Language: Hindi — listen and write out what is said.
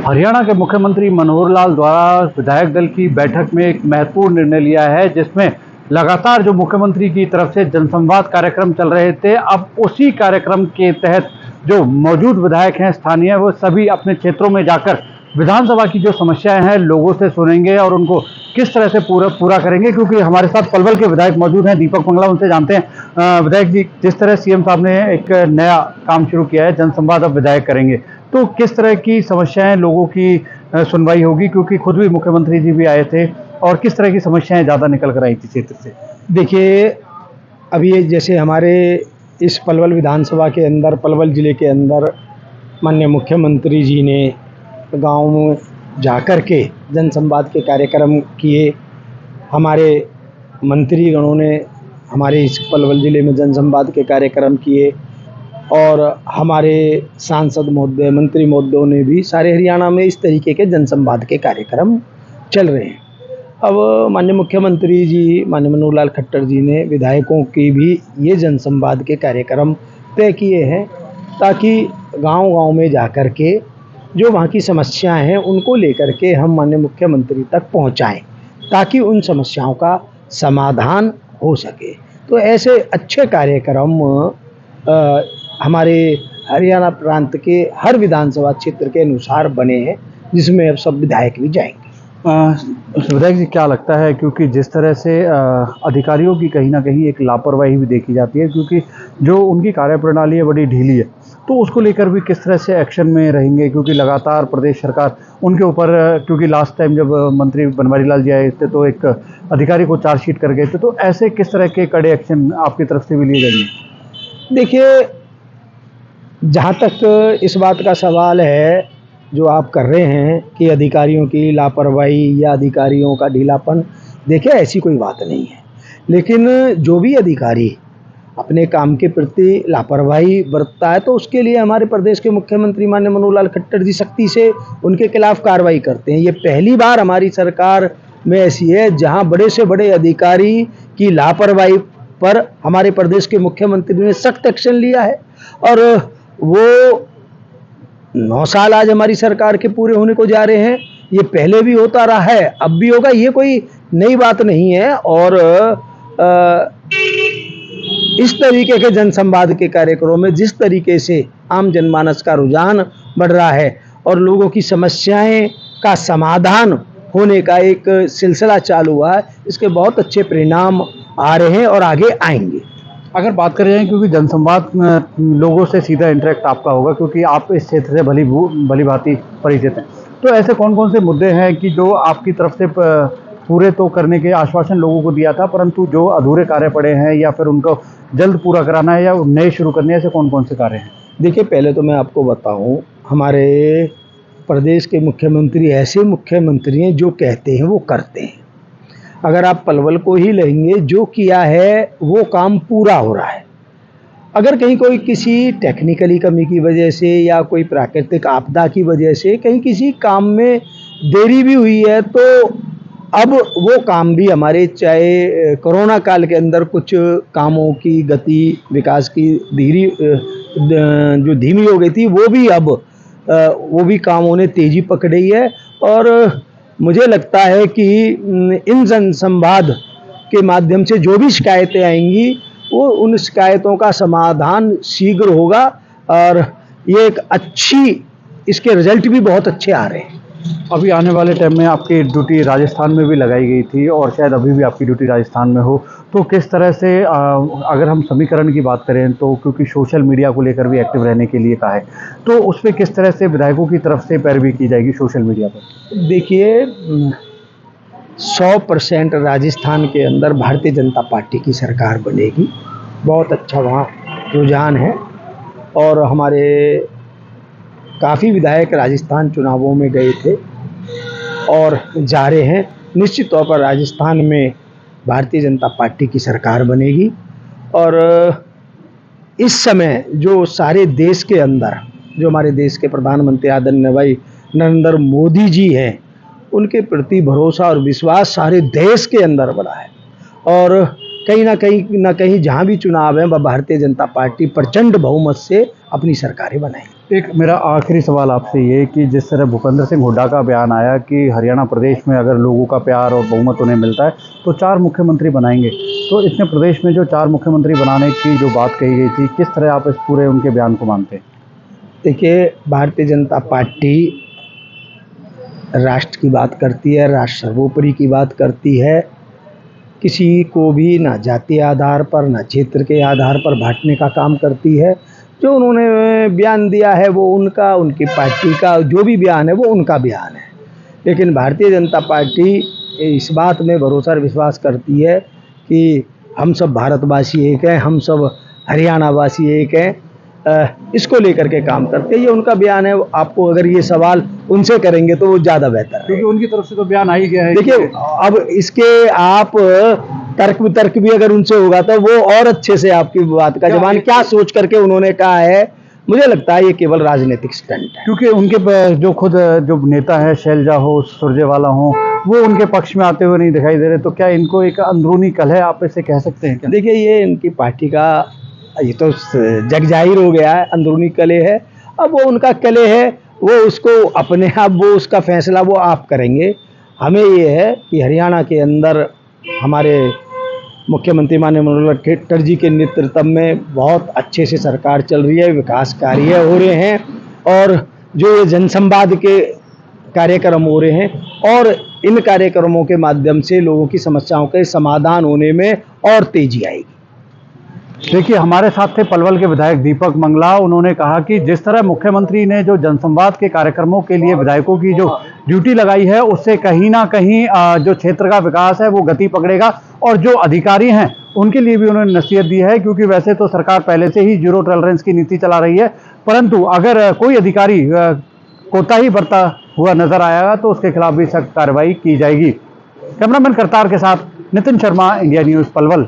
हरियाणा के मुख्यमंत्री मनोहर लाल द्वारा विधायक दल की बैठक में एक महत्वपूर्ण निर्णय लिया है, जिसमें लगातार जो मुख्यमंत्री की तरफ से जनसंवाद कार्यक्रम चल रहे थे, अब उसी कार्यक्रम के तहत जो मौजूद विधायक हैं स्थानीय, वो सभी अपने क्षेत्रों में जाकर विधानसभा की जो समस्याएं हैं लोगों से सुनेंगे और उनको किस तरह से पूरा करेंगे। क्योंकि हमारे साथ पलवल के विधायक मौजूद हैं, दीपक मंगला, उनसे जानते हैं। विधायक जी, जिस तरह सीएम साहब ने एक नया काम शुरू किया है, जनसंवाद अब विधायक करेंगे, तो किस तरह की समस्याएं लोगों की सुनवाई होगी? क्योंकि खुद भी मुख्यमंत्री जी भी आए थे, और किस तरह की समस्याएं ज़्यादा निकल कर आई थी क्षेत्र से? देखिए, अभी ये जैसे हमारे इस पलवल विधानसभा के अंदर, पलवल ज़िले के अंदर माननीय मुख्यमंत्री जी ने गाँव में जाकर के जनसंवाद के कार्यक्रम किए। हमारे मंत्रीगणों ने हमारे इस पलवल ज़िले में जनसंवाद के कार्यक्रम किए और हमारे सांसद महोदय, मंत्री महोदयों ने भी सारे हरियाणा में इस तरीके के जनसंवाद के कार्यक्रम चल रहे हैं। अब माननीय मुख्यमंत्री जी, माननीय मनोहर लाल खट्टर जी ने विधायकों की भी ये जनसंवाद के कार्यक्रम तय किए हैं, ताकि गांव-गांव में जाकर के जो वहाँ की समस्याएं हैं उनको लेकर के हम माननीय मुख्यमंत्री तक पहुँचाएँ, ताकि उन समस्याओं का समाधान हो सके। तो ऐसे अच्छे कार्यक्रम हमारे हरियाणा प्रांत के हर विधानसभा क्षेत्र के अनुसार बने हैं, जिसमें अब सब विधायक भी जाएंगे। विधायक जी, क्या लगता है, क्योंकि जिस तरह से अधिकारियों की कहीं ना कहीं एक लापरवाही भी देखी जाती है, क्योंकि जो उनकी कार्यप्रणाली है बड़ी ढीली है, तो उसको लेकर भी किस तरह से एक्शन में रहेंगे? क्योंकि लगातार प्रदेश सरकार उनके ऊपर, क्योंकि लास्ट टाइम जब मंत्री बनवारी लाल जी आए थे तो एक अधिकारी को चार्जशीट कर गए थे, तो ऐसे किस तरह के कड़े एक्शन आपकी तरफ से भी लिए जाएंगे? देखिए, जहाँ तक इस बात का सवाल है जो आप कर रहे हैं कि अधिकारियों की लापरवाही या अधिकारियों का ढीलापन, देखिए ऐसी कोई बात नहीं है। लेकिन जो भी अधिकारी अपने काम के प्रति लापरवाही बरतता है, तो उसके लिए हमारे प्रदेश के मुख्यमंत्री माननीय मनोहर लाल खट्टर जी सख्ती से उनके खिलाफ कार्रवाई करते हैं। ये पहली बार हमारी सरकार में ऐसी है जहाँ बड़े से बड़े अधिकारी की लापरवाही पर हमारे प्रदेश के मुख्यमंत्री ने सख्त एक्शन लिया है। और वो 9 साल आज हमारी सरकार के पूरे होने को जा रहे हैं। ये पहले भी होता रहा है, अब भी होगा, ये कोई नई बात नहीं है। और इस तरीके के जनसंवाद के कार्यक्रमों में जिस तरीके से आम जनमानस का रुझान बढ़ रहा है और लोगों की समस्याएं का समाधान होने का एक सिलसिला चालू हुआ है, इसके बहुत अच्छे परिणाम आ रहे हैं और आगे आएंगे। अगर बात करें जाए, क्योंकि जनसंवाद लोगों से सीधा इंटरेक्ट आपका होगा, क्योंकि आप इस क्षेत्र से भली भांति परिचित हैं, तो ऐसे कौन कौन से मुद्दे हैं कि जो आपकी तरफ से पूरे तो करने के आश्वासन लोगों को दिया था, परंतु जो अधूरे कार्य पड़े हैं या फिर उनको जल्द पूरा कराना है या नए शुरू करने, ऐसे कौन कौन से कार्य हैं? देखिए, पहले तो मैं आपको बताऊं, हमारे प्रदेश के मुख्यमंत्री ऐसे मुख्यमंत्री हैं जो कहते हैं वो करते हैं। अगर आप पलवल को ही लेंगे, जो किया है वो काम पूरा हो रहा है। अगर कहीं कोई किसी टेक्निकली कमी की वजह से या कोई प्राकृतिक आपदा की वजह से कहीं किसी काम में देरी भी हुई है, तो अब वो काम भी हमारे, चाहे कोरोना काल के अंदर कुछ कामों की गति, विकास की जो धीमी हो गई थी, वो भी कामों ने तेजी पकड़ी है। और मुझे लगता है कि इन जनसंवाद के माध्यम से जो भी शिकायतें आएंगी, वो उन शिकायतों का समाधान शीघ्र होगा और ये एक अच्छी, इसके रिजल्ट भी बहुत अच्छे आ रहे हैं। अभी आने वाले टाइम में आपकी ड्यूटी राजस्थान में भी लगाई गई थी और शायद अभी भी आपकी ड्यूटी राजस्थान में हो, तो किस तरह से, अगर हम समीकरण की बात करें तो, क्योंकि सोशल मीडिया को लेकर भी एक्टिव रहने के लिए कहा है, तो उस पर किस तरह से विधायकों की तरफ से पैरवी की जाएगी सोशल मीडिया पर? देखिए, 100% राजस्थान के अंदर भारतीय जनता पार्टी की सरकार बनेगी। बहुत अच्छा वहाँ रुझान है और हमारे काफ़ी विधायक राजस्थान चुनावों में गए थे और जा रहे हैं। निश्चित तौर पर राजस्थान में भारतीय जनता पार्टी की सरकार बनेगी। और इस समय जो सारे देश के अंदर, जो हमारे देश के प्रधानमंत्री आदरणीय भाई नरेंद्र मोदी जी हैं, उनके प्रति भरोसा और विश्वास सारे देश के अंदर बढ़ा है। और कहीं ना कहीं जहाँ भी चुनाव है, वह भारतीय जनता पार्टी प्रचंड बहुमत से अपनी सरकारें बनाएगी। एक मेरा आखिरी सवाल आपसे ये कि जिस तरह भूपेंद्र सिंह हुड्डा का बयान आया कि हरियाणा प्रदेश में अगर लोगों का प्यार और बहुमत उन्हें मिलता है तो 4 मुख्यमंत्री बनाएंगे, तो इतने प्रदेश में जो 4 मुख्यमंत्री बनाने की जो बात कही गई थी, किस तरह आप इस पूरे उनके बयान को मानते हैं? देखिए, भारतीय जनता पार्टी राष्ट्र की बात करती है, राष्ट्र सर्वोपरि की बात करती है। किसी को भी ना जातीय आधार पर ना क्षेत्र के आधार पर बांटने का काम करती है। जो उन्होंने बयान दिया है वो उनका, उनकी पार्टी का जो भी बयान है वो उनका बयान है। लेकिन भारतीय जनता पार्टी इस बात में भरोसा और विश्वास करती है कि हम सब भारतवासी एक हैं, हम सब हरियाणावासी एक हैं। इसको लेकर के काम करते हैं। ये उनका बयान है। आपको अगर ये सवाल उनसे करेंगे तो वो ज़्यादा बेहतर है, क्योंकि उनकी तरफ से तो बयान आ ही गया है। देखिए, अब इसके आप तर्क वितर्क भी अगर उनसे होगा तो वो और अच्छे से आपकी बात का जवाब क्या सोच करके उन्होंने कहा है, मुझे लगता है ये केवल राजनीतिक स्टंट है। क्योंकि उनके जो खुद जो नेता है शैलजा हो, सुरजेवाला हो, वो उनके पक्ष में आते हुए नहीं दिखाई दे रहे, तो क्या इनको एक अंदरूनी कलह आप इसे कह सकते हैं क्या? देखिए, ये इनकी पार्टी का ये तो जग जाहिर हो गया है, अंदरूनी कलह है। अब वो उनका कलह है, वो उसको अपने आप वो उसका फैसला वो आप करेंगे। हमें ये है कि हरियाणा के अंदर हमारे मुख्यमंत्री माननीय मनोहर खट्टर जी के नेतृत्व में बहुत अच्छे से सरकार चल रही है, विकास कार्य हो रहे हैं और जो ये जनसंवाद के कार्यक्रम हो रहे हैं और इन कार्यक्रमों के माध्यम से लोगों की समस्याओं के समाधान होने में और तेजी आएगी। देखिए, हमारे साथ थे पलवल के विधायक दीपक मंगला। उन्होंने कहा कि जिस तरह मुख्यमंत्री ने जो जनसंवाद के कार्यक्रमों के लिए विधायकों की जो ड्यूटी लगाई है, उससे कहीं ना कहीं जो क्षेत्र का विकास है वो गति पकड़ेगा और जो अधिकारी हैं उनके लिए भी उन्होंने नसीहत दी है। क्योंकि वैसे तो सरकार पहले से ही जीरो टॉलरेंस की नीति चला रही है, परंतु अगर कोई अधिकारी कोताही बरता हुआ नजर आएगा तो उसके खिलाफ भी सख्त कार्रवाई की जाएगी। कैमरामैन करतार के साथ नितिन शर्मा, इंडिया न्यूज़, पलवल।